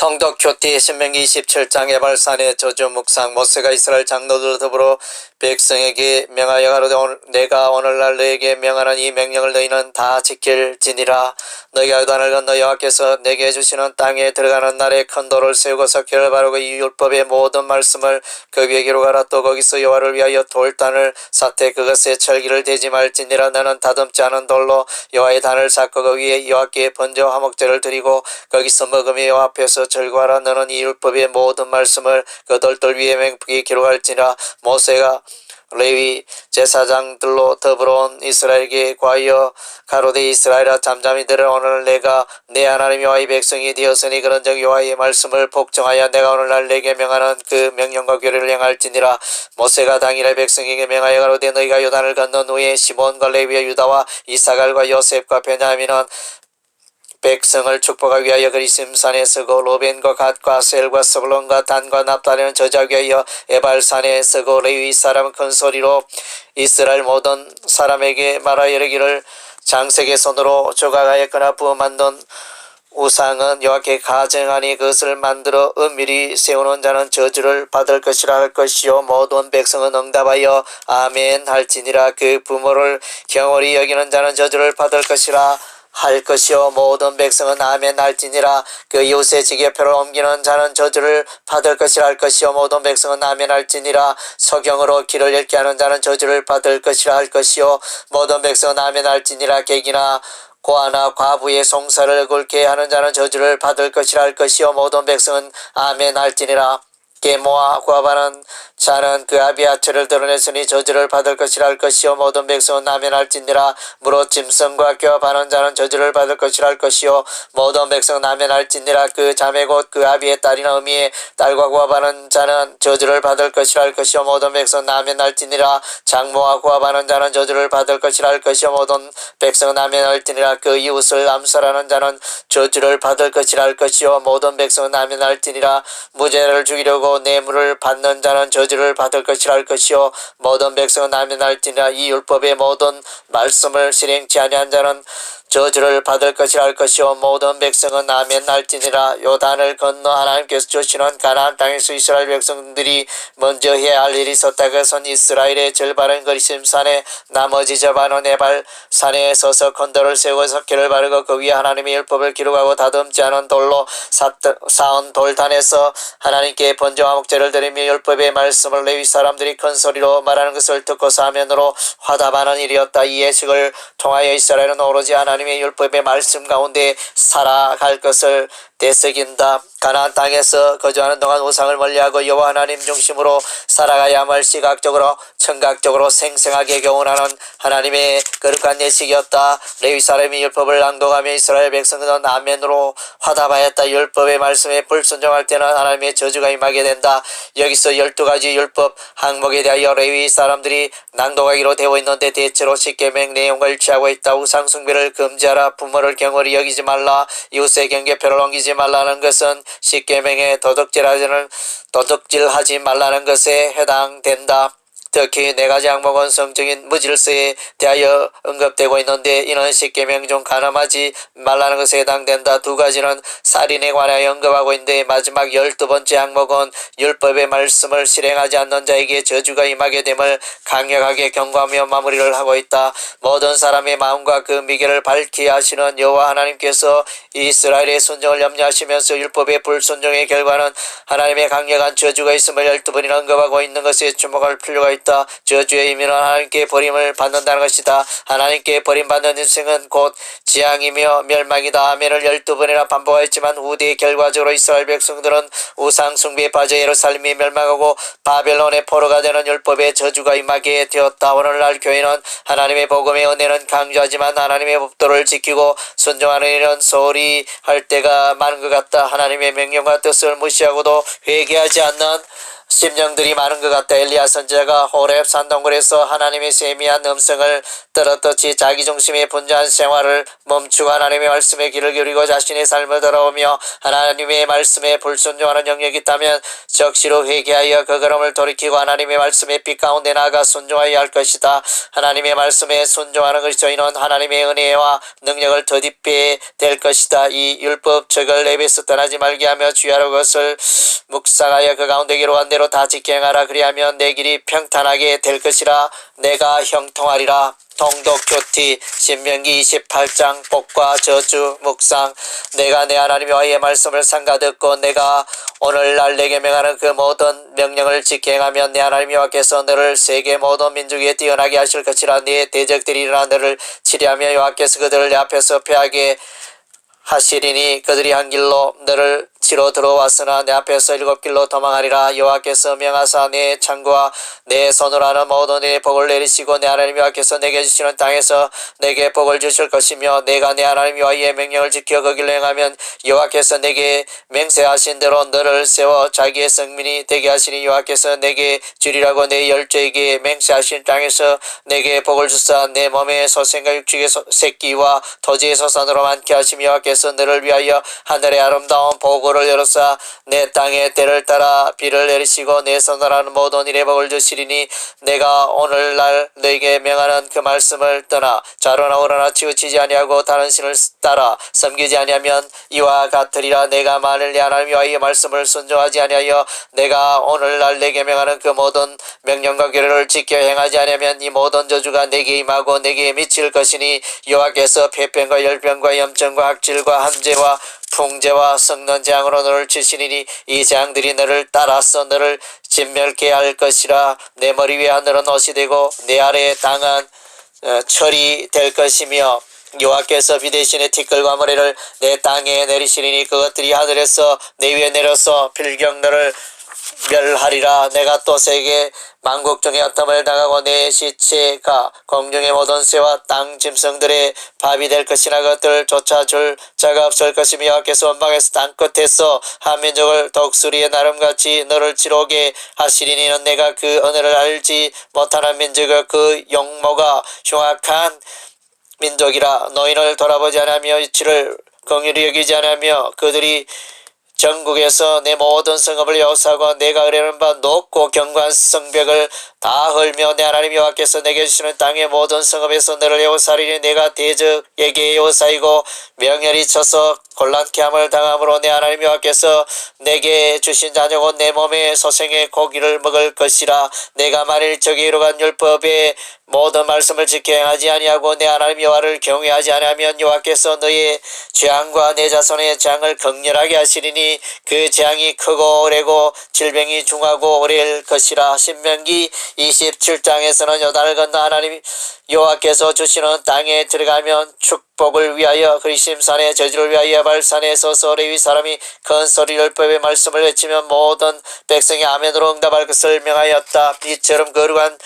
통독큐티 신명기 27장 에발산의 저주 묵상. 모세가 이스라엘 장로들 더불어 백성에게 명하여 가로되 내가 오늘날 너에게 명하는 이 명령을 너희는 다 지킬지니라. 너희가 요단을 건너 여호와께서 내게 주시는 땅에 들어가는 날에 큰 돌을 세우고서 길을 바르고 이 율법의 모든 말씀을 그 위에 기록하라. 또 거기서 여호와를 위하여 돌단을 쌓되 그것에 철기를 대지 말지니라. 너는 다듬지 않은 돌로 여호와의 단을 쌓고 그 위에 여호와께 번제 화목제를 드리고 거기서 먹으며 여호와 앞에서 절구하라. 너는 이 율법의 모든 말씀을 그 돌돌 위에 맹프게 기록할지니라. 모세가 레위 제사장들로 더불어 온 이스라엘에게 과하여 가로되 이스라엘아 잠잠히 들으라. 오늘 내가 내 하나님 여호와의 백성이 되었으니 그런즉 여호와의 말씀을 복종하여 내가 오늘날 내게 명하는 그 명령과 규례를 행할지니라. 모세가 당일에 백성에게 명하여 가로되 너희가 요단을 건넌 후에 시몬과 레위와 유다와 이사갈과 요셉과 베냐민은 백성을 축복하기 위하여 그리심산에 서고 로벤과 갓과 셀과 스불론과 단과 납달리는 저자하기 위하여 에발산에 서고 레위 사람은 큰 소리로 이스라엘 모든 사람에게 말하여 이르기를 장색의 손으로 조각하였거나 부어 만든 우상은 여호와께 가증하니 그것을 만들어 은밀히 세우는 자는 저주를 받을 것이라 할 것이요 모든 백성은 응답하여 아멘 할지니라. 그 부모를 경홀히 여기는 자는 저주를 받을 것이라 할 것이요 모든 백성은 아멘 할지니라. 그 이웃의 지게표를 옮기는 자는 저주를 받을 것이라 할 것이요 모든 백성은 아멘 할지니라. 소경으로 길을 잃게 하는 자는 저주를 받을 것이라 할 것이요 모든 백성은 아멘 할지니라. 객이나 고아나 과부의 송사를 굵게 하는 자는 저주를 받을 것이라 할 것이요 모든 백성은 아멘 할지니라. 계모와 구합하는 자는 그 아비아처를 드러냈으니 저주를 받을 것이라 할 것이요 모든 백성은 아멘 할지니라. 무릇 짐승과 교합하는 자는 저주를 받을 것이라 할 것이요 모든 백성은 아멘 할지니라. 그 자매 곧 그 아비의 딸이나 어미의 딸과 구합하는 자는 저주를 받을 것이라 할 것이요 모든 백성은 아멘 할지니라. 장모와 구합하는 자는 저주를 받을 것이라 할 것이요 모든 백성은 아멘 할지니라. 그 이웃을 암살하는 자는 저주를 받을 것이라 할 것이요 모든 백성은 아멘 할지니라. 무죄를 죽이려고 뇌물을 받는 자는 저주를 받을 것이라 할 것이요 모든 백성은 아멘 할지니라. 이 율법의 모든 말씀을 실행치 아니한 자는 저주를 받을 것이라 할 것이요 모든 백성은 아멘 할지니라. 요단을 건너 하나님께서 주시는 가나안 땅에서 이스라엘 백성들이 먼저 해야 할 일이 있었다. 그것은 이스라엘의 절반은 그리심산에 나머지 절반은 에발산에 서서 큰 돌을 세우고서 길을 바르고 그 위에 하나님의 율법을 기록하고 다듬지 않은 돌로 쌓은 돌단에서 하나님께 번제와 목제를 드리며 율법의 말씀을 레위 사람들이 큰 소리로 말하는 것을 듣고 사면으로 화답하는 일이었다. 이 예식을 통하여 이스라엘은 오로지 하나님의 율법의 말씀 가운데 살아갈 것을 되새긴다. 가나안 땅에서 거주하는 동안 우상을 멀리하고 여호와 하나님 중심으로 살아가야만 시각적으로 청각적으로 생생하게 교훈하는 하나님의 거룩한 예식이었다. 레위 사람이 율법을 낭독하며 이스라엘 백성들은 아멘으로 화답하였다. 율법의 말씀에 불순종할 때는 하나님의 저주가 임하게 된다. 여기서 12가지 율법 항목에 대하여 레위 사람들이 낭독하기로 되어 있는데 대체로 십계명 내용을 취하고 있다. 우상 숭배를 금지하라. 부모를 경홀히 여기지 말라. 이웃의 경계표를 옮기지 말라는 것은 십계명의 도둑질하지 말라는 것에 해당된다. 특히 4가지 항목은 성적인 무질서에 대하여 언급되고 있는데 이는 십계명 중 간음하지 말라는 것에 해당된다. 2가지는 살인에 관하여 언급하고 있는데 마지막 12번째 항목은 율법의 말씀을 실행하지 않는 자에게 저주가 임하게 됨을 강력하게 경고하며 마무리를 하고 있다. 모든 사람의 마음과 그 미결을 밝히 하시는 여호와 하나님께서 이스라엘의 순종을 염려하시면서 율법의 불순종의 결과는 하나님의 강력한 저주가 있음을 12번이나 언급하고 있는 것에 주목할 필요가 있다. 저주의 의미는 하나님께 버림을 받는다는 것이다. 하나님께 버림받는 인생은 곧 지향이며 멸망이다. 아멘을 12번이나 반복하였지만 후대 결과적으로 이스라엘 백성들은 우상 숭배에 빠져 예루살렘이 멸망하고 바벨론의 포로가 되는 율법의 저주가 임하게 되었다. 오늘날 교회는 하나님의 복음의 은혜는 강조하지만 하나님의 법도를 지키고 순종하는 일은 소홀히 할 때가 많은 것 같다. 하나님의 명령과 뜻을 무시하고도 회개하지 않는 심령들이 많은 것 같다. 엘리야 선지자가 호렙 산동굴에서 하나님의 세미한 음성을 들었듯이 자기 중심의 분주한 생활을 멈추고 하나님의 말씀에 귀를 기울이고 자신의 삶을 돌아오며 하나님의 말씀에 불순종하는 영역이 있다면 적시로 회개하여 그 걸음을 돌이키고 하나님의 말씀의 빛 가운데 나아가 순종하여야 할 것이다. 하나님의 말씀에 순종하는 것이 저희는 하나님의 은혜와 능력을 더딥게 될 것이다. 이 율법책을 내 입에서 떠나지 말게 하며 주야로 그것을 묵상하여 그 가운데 기록한 대로 다 지켜행하라. 그리하면 내 길이 평탄하게 될 것이라. 내가 형통하리라. 통독 교티 신명기 28장 복과 저주 묵상. 내가 내 하나님 여호와의 말씀을 삼가 듣고 내가 오늘날 내게 명하는 그 모든 명령을 지켜행하면 내 하나님 여호와께서 너를 세계 모든 민족 위에 뛰어나게 하실 것이라. 네 대적들이 일어나 너를 치리하며 여호와께서 그들을 내 앞에서 패하게 하시리니 그들이 한 길로 너를 치러 들어왔으나 내 앞에서 7길로 도망하리라. 여호와께서 명하사 내 창고와 내 손으로 하는 모든 내 복을 내리시고 내 하나님 여호와께서 내게 주시는 땅에서 내게 복을 주실 것이며 내가 내 하나님 여호와의 명령을 지켜 그 길로 행하면 여호와께서 내게 맹세하신 대로 너를 세워 자기의 성민이 되게 하시니 여호와께서 내게 주리라고 내 열조에게 맹세하신 땅에서 내게 복을 주사 내 몸의 소생과 육축의 새끼와 토지의 소산으로 많게 하시며 여호와께서 너를 위하여 하늘의 아름다운 보고를 열어사 내 땅에 때를 따라 비를 내리시고 내 손으로 하는 모든 일에 복을 주시리니 내가 오늘날 너에게 명하는 그 말씀을 떠나 좌로나 우로나 치우치지 아니하고 다른 신을 따라 섬기지 아니하면 이와 같으리라. 내가 만일 내 하나님 여호와의 말씀을 순종하지 아니하여 내가 오늘날 내게 명하는 그 모든 명령과 규례를 지켜 행하지 아니하면 이 모든 저주가 내게 임하고 내게 미칠 것이니 여호와께서 폐병과 열병과 염증과 학질과 함재와 풍재와 썩는 재앙으로 너를 치시리니 이 재앙들이 너를 따라서 너를 진멸케 할 것이라. 내 머리 위에 하늘은 옷이 되고 내 아래에 땅은 철이 될 것이며 여호와께서 비 대신에 티끌과 모래를 내 땅에 내리시리니 그것들이 하늘에서 내 위에 내려서 필경 너를 멸하리라. 내가 또 세계 만국 중에 어텀을 당하고 내 시체가 공중의 모든 새와 땅 짐승들의 밥이 될 것이나 그것들을 쫓아줄 자가 없을 것이며 여호와께서 원방에서 땅끝에서 한 민족을 독수리의 나름같이 너를 치러오게 하시리니 는 내가 그 은혜를 알지 못하는 민족의 그 용모가 흉악한 민족이라. 노인을 돌아보지 않으며 이치를 긍휼히 여기지 않으며 그들이 전국에서 내 모든 성읍을 여호사하고 내가 의뢰하는 바 높고 견고한 성벽을 다 헐며 내 하나님 여호와께서 내게 주시는 땅의 모든 성읍에서 너를 여호사리니 내가 대적에게 여호사이고 명렬히 쳐서 곤란케 함을 당함으로 내 하나님 여호와께서 내게 주신 자녀고 내 몸의 소생의 고기를 먹을 것이라. 내가 만일 저기 이루간 율법의 모든 말씀을 지켜 행하지 아니하고 내 하나님 여호와를 경외하지 아니하면 여호와께서 너의 재앙과 내 자손의 재앙을 극렬하게 하시리니 그 재앙이 크고 오래고 질병이 중하고 오래일 것이라. 신명기 27장에서는 요단을 건너 하나님 여호와께서 주시는 땅에 들어가면 축복을 위하여 그리심산의 저주를 위하여 발산에 서서 레위 사람이 큰 소리로 율법의 말씀을 외치면 모든 백성이 아멘으로 응답할 것을 명하였다. 이처럼 거룩한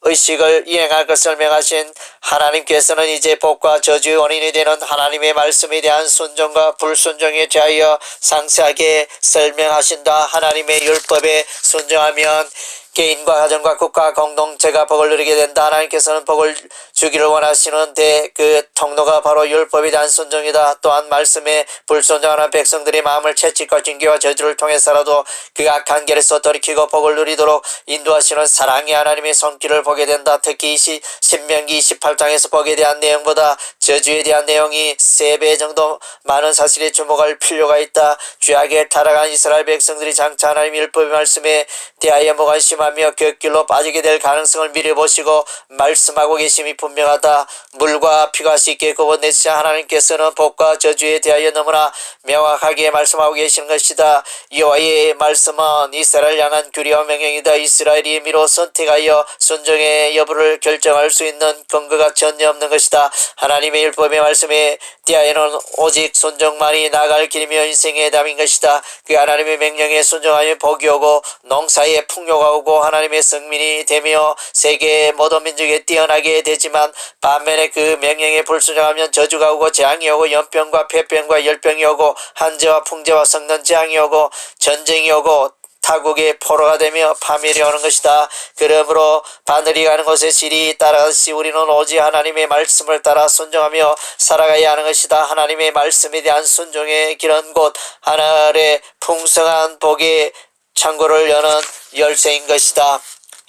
의식을 이행할 것을 명하신 하나님께서는 이제 복과 저주의 원인이 되는 하나님의 말씀에 대한 순종과 불순종에 대하여 상세하게 설명하신다. 하나님의 율법에 순종하면 개인과 가정과 국가 공동체가 복을 누리게 된다. 하나님께서는 복을 주기를 원하시는데 그 통로가 바로 율법에 대한 순종이다. 또한 말씀에 불순종하는 백성들의 마음을 채찍과 징계와 저주를 통해서라도 그 악한 길에서 돌이키고 복을 누리도록 인도하시는 사랑의 하나님의 손길을 보게 된다. 특히 신명기 28장에서 복에 대한 내용보다 저주에 대한 내용이 3배 정도 많은 사실에 주목할 필요가 있다. 죄악에 타락한 이스라엘 백성들이 장차 하나님의 율법의 말씀에 대하여 무관심하며 곁길로 빠지게 될 가능성을 미리 보시고 말씀하고 계심이 분명하다. 물과 피가 쉽게 구분되시자 하나님께서는 복과 저주에 대하여 너무나 명확하게 말씀하고 계시는 것이다. 여호와의 말씀은 이스라엘 향한 규례와 명령이다. 이스라엘이 미로 선택하여 순종의 여부를 결정할 수 있는 근거가 전혀 없는 것이다. 하나님의 율법의 말씀에 대하여는 오직 순종만이 나아갈 길이며 인생의 답인 것이다. 그 하나님의 명령에 순종하면 복이 오고 농사에 풍요가 오고 하나님의 성민이 되며 세계의 모든 민족에 뛰어나게 되지만 반면에 그 명령에 불순종하면 저주가 오고 재앙이 오고 연병과 폐병과 열병이 오고 한재와 풍재와 썩는 재앙이 오고 전쟁이 오고 타국의 포로가 되며 파멸이 오는 것이다. 그러므로 바늘이 가는 곳에 질이 따라가듯이 우리는 오직 하나님의 말씀을 따라 순종하며 살아가야 하는 것이다. 하나님의 말씀에 대한 순종의 길은 곧 하늘의 풍성한 복의 창고를 여는 열쇠인 것이다.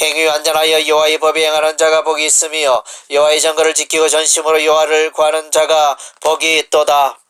행위 완전하여 여호와의 법에 행하는 자가 복이 있으며 여호와의 정거를 지키고 전심으로 여호와를 구하는 자가 복이 있도다.